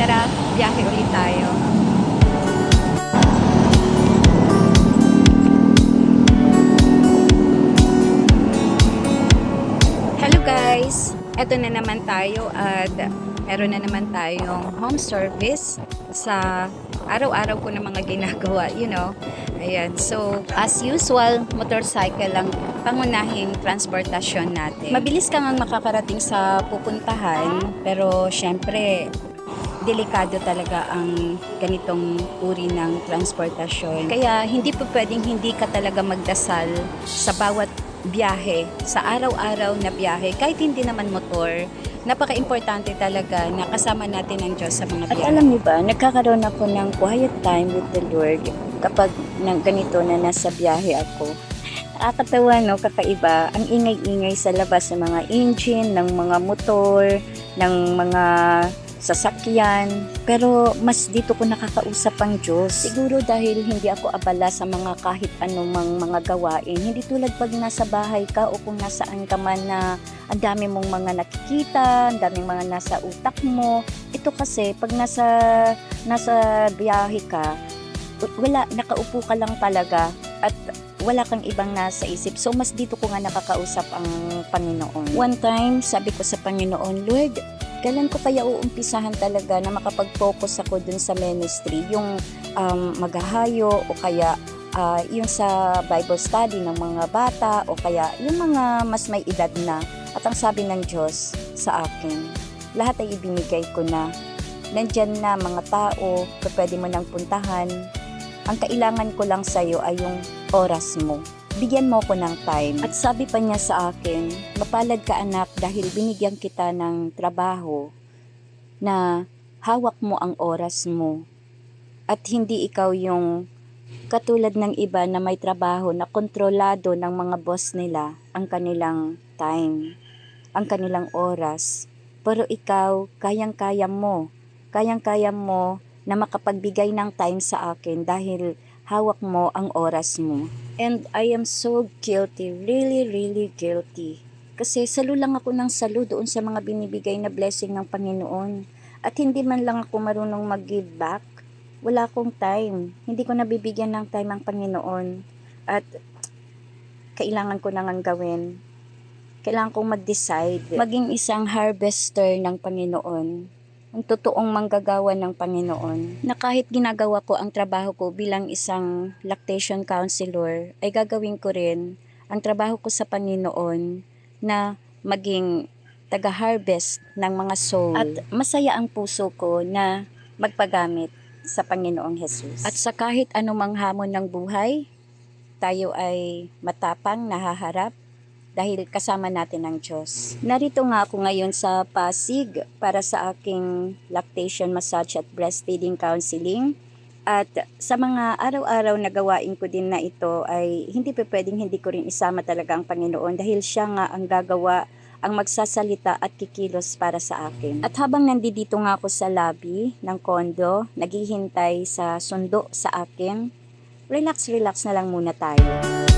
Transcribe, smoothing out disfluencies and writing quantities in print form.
Tara, biyahe ulit tayo. Hello guys! Eto na naman tayo at meron na naman tayong home service sa araw-araw ko na mga ginagawa, Ayan, so as usual, motorcycle lang pangunahing transportasyon natin. Mabilis ka ngang makakarating sa pupuntahan, pero syempre, delikado talaga ang ganitong uri ng transportasyon. Kaya hindi po pwedeng hindi ka talaga magdasal sa bawat biyahe, sa araw-araw na biyahe, kahit hindi naman motor. Napaka-importante talaga na kasama natin ang Diyos sa mga biyahe. At alam niyo ba, nagkakaroon ako ng quiet time with the Lord kapag ganito na nasa biyahe ako. Nakakatawa, no? Kakaiba. Ang ingay-ingay sa labas ng mga engine, ng mga motor, ng mga sasakyan. Pero mas dito ko nakakausap ang Diyos. Siguro dahil hindi ako abala sa mga kahit anumang mga gawain. Hindi tulad pag nasa bahay ka o kung nasaan ka man na ang dami mong mga nakikita, ang daming mga nasa utak mo. Ito kasi pag nasa biyahe ka, wala, nakaupo ka lang talaga at wala kang ibang nasa isip. So, mas dito ko nga nakakausap ang Panginoon. One time, sabi ko sa Panginoon, Lord, kailan ko kaya uumpisahan talaga na makapag-focus ako dun sa ministry, yung maghahayo o kaya yung sa Bible study ng mga bata o kaya yung mga mas may edad na. At ang sabi ng Diyos sa akin, lahat ay ibinigay ko na. Nandyan na mga tao, pwede mo nang puntahan. Ang kailangan ko lang sa'yo ay yung oras mo. Bigyan mo ko ng time. At sabi pa niya sa akin, mapalad ka anak dahil binigyan kita ng trabaho na hawak mo ang oras mo. At hindi ikaw yung katulad ng iba na may trabaho na kontrolado ng mga boss nila ang kanilang time, ang kanilang oras. Pero ikaw, kayang-kaya mo. Kayang-kaya mo na makapagbigay ng time sa akin dahil hawak mo ang oras mo. And I am so guilty, really, really guilty. Kasi salo lang ako ng salo doon sa mga binibigay na blessing ng Panginoon. At hindi man lang ako marunong mag-give back. Wala akong time. Hindi ko nabibigyan ng time ang Panginoon. At kailangan ko nang gawin. Kailangan kong mag-decide. Maging isang harvester ng Panginoon. Ang totoong manggagawa ng Panginoon, na kahit ginagawa ko ang trabaho ko bilang isang lactation counselor, ay gagawin ko rin ang trabaho ko sa Panginoon na maging taga-harvest ng mga soul. At masaya ang puso ko na magpagamit sa Panginoong Jesus. At sa kahit anumang hamon ng buhay, tayo ay matapang nahaharap dahil kasama natin ang Diyos. Narito nga ako ngayon sa Pasig para sa aking lactation massage at breastfeeding counseling. At sa mga araw-araw na gawain ko din na ito ay hindi pwedeng hindi ko rin isama talaga ang Panginoon dahil siya nga ang gagawa, ang magsasalita at kikilos para sa akin. At habang nandito nga ako sa lobby ng condo, naghihintay sa sundo sa akin, relax na lang muna tayo.